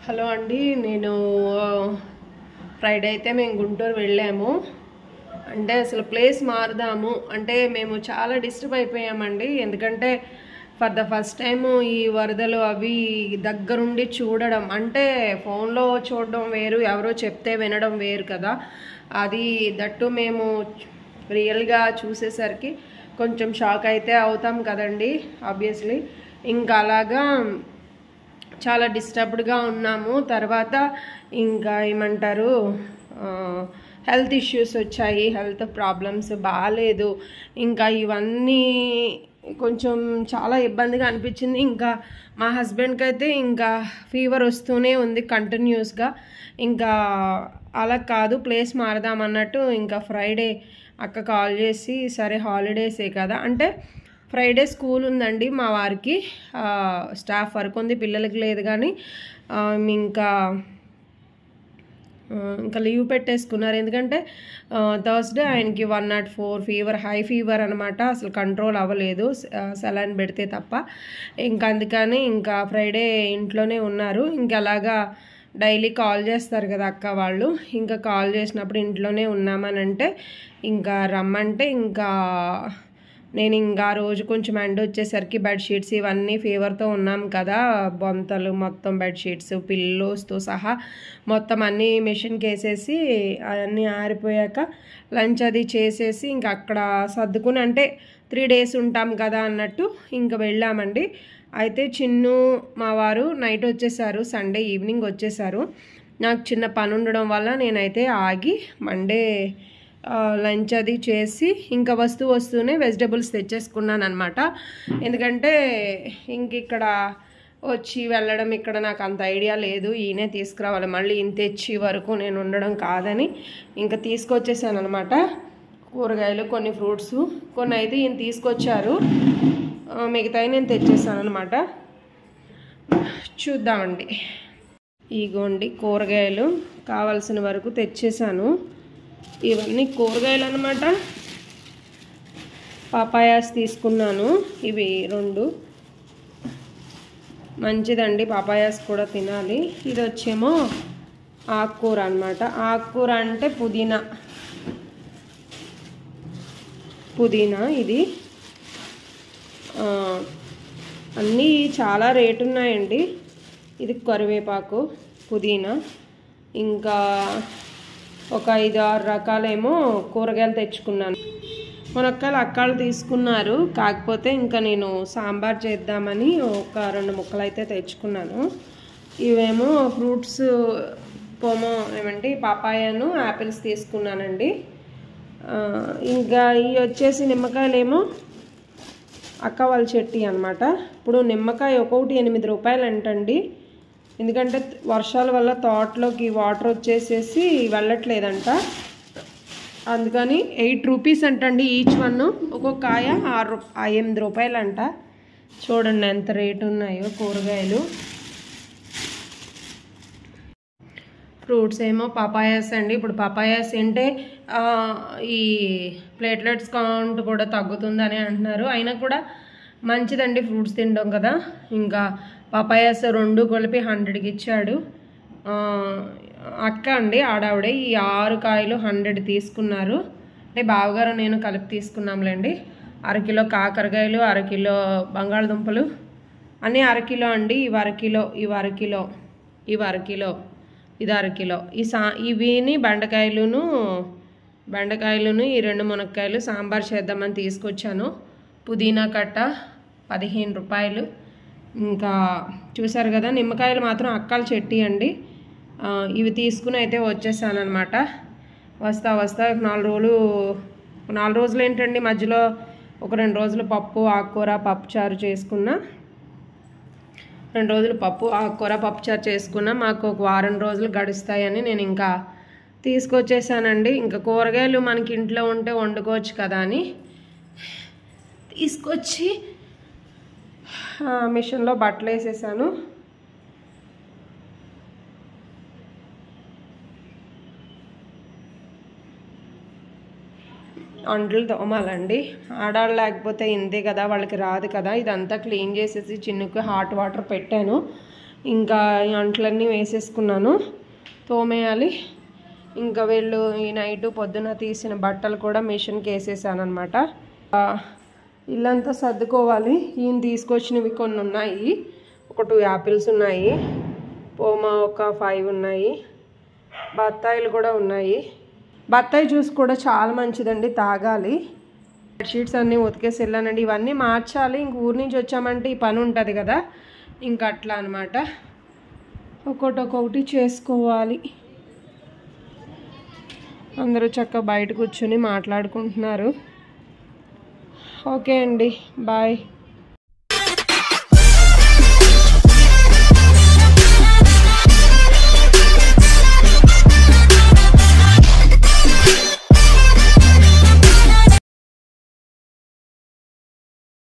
Hello అండి, నేను Friday అయితే మేము గుంటూరు వెళ్ళాము. అంటే అసలు ప్లేస్ మారుదాము అంటే మేము చాలా డిస్టర్బ్ అయిపోయామండి. ఎందుకంటే ఫర్ ద ఫస్ట్ టైము ఈ వరదలు అవి దగ్గరుండి చూడడం, అంటే ఫోన్లో చూడడం వేరు, ఎవరో చెప్తే వినడం వేరు కదా. అది దట్టు మేము రియల్గా చూసేసరికి కొంచెం షాక్ అయితే అవుతాం కదండి, ఆబ్వియస్లీ. ఇంకా అలాగా చాలా డిస్టర్బ్డ్గా ఉన్నాము. తర్వాత ఇంకా ఏమంటారు, హెల్త్ ఇష్యూస్ వచ్చాయి, హెల్త్ ప్రాబ్లమ్స్ బాగాలేదు. ఇంకా ఇవన్నీ కొంచెం చాలా ఇబ్బందిగా అనిపించింది. ఇంకా మా హస్బెండ్కి అయితే ఇంకా ఫీవర్ వస్తూనే ఉంది కంటిన్యూస్గా. ఇంకా అలా కాదు, ప్లేస్ మారదామన్నట్టు ఇంకా ఫ్రైడే అక్క కాల్ చేసి, సరే హాలిడేసే కదా అంటే ఫ్రైడే స్కూల్ ఉందండి మా వారికి, స్టాఫ్ వర్క్ ఉంది, పిల్లలకి లేదు. కానీ ఇంకా లీవ్ పెట్టేసుకున్నారు. ఎందుకంటే థర్స్డే ఆయనకి 104 ఫీవర్, హై ఫీవర్ అనమాట. అసలు కంట్రోల్ అవ్వలేదు సెలైన్ పెడితే తప్ప. ఇంకా అందుకని ఇంకా ఫ్రైడే ఇంట్లోనే ఉన్నారు. ఇంకా అలాగా డైలీ కాల్ చేస్తారు కదా అక్క వాళ్ళు, ఇంకా కాల్ చేసినప్పుడు ఇంట్లోనే ఉన్నామనంటే ఇంకా రమ్మంటే ఇంకా నేను ఇంకా రోజు కొంచెం ఎండ వచ్చేసరికి బెడ్షీట్స్ ఇవన్నీ ఫీవర్తో ఉన్నాం కదా, బొంతలు మొత్తం బెడ్షీట్స్ పిల్లోస్తో సహా మొత్తం అన్నీ మెషిన్కి వేసేసి అవన్నీ ఆరిపోయాక లంచ్ అది చేసేసి ఇంకా అక్కడ సర్దుకుని, అంటే 3 days ఉంటాం కదా అన్నట్టు ఇంకా వెళ్ళామండి. అయితే చిన్ను మా వారు నైట్ వచ్చేసారు, సండే ఈవినింగ్ వచ్చేసారు. నాకు చిన్న పని ఉండడం వల్ల నేనైతే ఆగి మండే లంచ్ అది చేసి ఇంకా వస్తూనే వెజిటబుల్స్ తెచ్చేసుకున్నాను అనమాట. ఎందుకంటే ఇంక ఇక్కడ వచ్చి వెళ్ళడం ఇక్కడ నాకు అంత ఐడియా లేదు, ఈయనే తీసుకురావాలి, మళ్ళీ ఈయన తెచ్చి వరకు నేను ఉండడం కాదని ఇంకా తీసుకొచ్చేసాను అనమాట. కూరగాయలు, కొన్ని ఫ్రూట్స్, కొన్ని అయితే ఈయన తీసుకొచ్చారు, మిగతాయి నేను తెచ్చేసాను అనమాట. చూద్దామండి. ఇగోండి కూరగాయలు కావాల్సిన వరకు తెచ్చేసాను. ఇవన్నీ కూరగాయలు అనమాట. పాపాయాస్ తీసుకున్నాను, ఇవి 2 మంచిదండి, పాపాయాస్ కూడా తినాలి. ఇది వచ్చేమో ఆకుకూర అనమాట. ఆకుకూర అంటే పుదీనా ఇది. అన్నీ చాలా రేటు ఉన్నాయండి. ఇది కరివేపాకు, పుదీనా, ఇంకా ఒక 5-6 రకాలేమో కూరగాయలు తెచ్చుకున్నాను. మునక్కాయలు అక్కాళ్ళు తీసుకున్నారు, కాకపోతే ఇంకా నేను సాంబార్ చేద్దామని ఒక 2 ముక్కలు అయితే తెచ్చుకున్నాను. ఇవేమో ఫ్రూట్స్, ఏమంటే పాపాయాను యాపిల్స్ తీసుకున్నానండి. ఇంకా ఇవి వచ్చేసి నిమ్మకాయలేమో అక్క వాళ్ళ చెట్టి అనమాట. ఇప్పుడు నిమ్మకాయ ఒక్కొక్కటి 8 రూపాయలు అంటండి. ఎందుకంటే వర్షాల వల్ల తోటలోకి వాటర్ వచ్చేసేసి వెళ్ళట్లేదంట, అందుకని 8 రూపీస్ అంటండి ఈచ్ వన్. ఒక్కొక్క కాయ 8 రూపాయలు అంట. చూడండి ఎంత రేటు ఉన్నాయో కూరగాయలు. ఫ్రూట్స్ ఏమో పపాయాస్ అండి. ఇప్పుడు పపాయాస్ అంటే ఈ ప్లేట్లెట్స్ కౌంట్ కూడా తగ్గుతుందని అంటున్నారు. అయినా కూడా మంచిదండి ఫ్రూట్స్ తినడం కదా. ఇంకా పపాయాస్ 2 కలిపి 100కి ఇచ్చాడు అక్క అండి, ఆడావిడే. ఈ 6 కాయలు 100 తీసుకున్నారు. అంటే బావగారు నేను కలిపి తీసుకున్నాంలేండి. 1/2 కిలో కాకరకాయలు, 1/2 కిలో బంగాళదుంపలు, అన్నీ 1/2 కిలో అండి. ఇవి 1/2 కిలో, ఇవి 1/2 కిలో, ఇవి 1/2 కిలో, ఇది 1/2 కిలో. ఇవిని బెండకాయలును ఈ 2 మునక్కాయలు సాంబార్ చేద్దామని తీసుకొచ్చాను. పుదీనా కట్ట 15 రూపాయలు. ఇంకా చూసారు కదా, నిమ్మకాయలు మాత్రం అక్కల చెట్టి అండి. ఇవి తీసుకుని అయితే వచ్చేసాను అనమాట. వస్తా 4 రోజులు ఏంటండి, మధ్యలో ఒక 2 రోజులు పప్పు, ఆకుకూర, పప్పుచారు చేసుకున్నా. 2 రోజులు పప్పు, ఆకుకూర, పప్పుచారు చేసుకున్నా. మాకు ఒక వారం రోజులు గడుస్తాయని నేను ఇంకా తీసుకొచ్చేసానండి. ఇంకా కూరగాయలు మనకి ఇంట్లో ఉంటే వండుకోవచ్చు కదా అని తీసుకొచ్చి మిషన్లో బట్టలు వేసేసాను. అంట్లు తోమాలండి. ఆడాళ్ళు లేకపోతే ఇంతే కదా, వాళ్ళకి రాదు కదా. ఇదంతా క్లీన్ చేసేసి చిన్నుకు హాట్ వాటర్ పెట్టాను. ఇంకా అంట్లన్నీ వేసేసుకున్నాను, తోమేయాలి. ఇంకా వీళ్ళు ఈ నైటు పొద్దున తీసిన బట్టలు కూడా మిషన్కి వేసేసాను అనమాట. ఇల్లంతా సర్దుకోవాలి. ఈయన తీసుకొచ్చినవి కొన్ని ఉన్నాయి, ఒక 2 యాపిల్స్ ఉన్నాయి, పోమా ఒక 5 ఉన్నాయి, బత్తాయిలు కూడా ఉన్నాయి. బత్తాయి జ్యూస్ కూడా చాలా మంచిదండి, తాగాలి. బెడ్షీట్స్ అన్నీ ఉతికేసి వెళ్ళానండి, ఇవన్నీ మార్చాలి. ఇంక ఊరి నుంచి వచ్చామంటే ఈ పని ఉంటుంది కదా, ఇంకా అట్లా అనమాట. ఒక్కొక్కటి చేసుకోవాలి. అందరూ చక్కగా బయట కూర్చొని మాట్లాడుకుంటున్నారు. ఓకే అండి, బాయ్.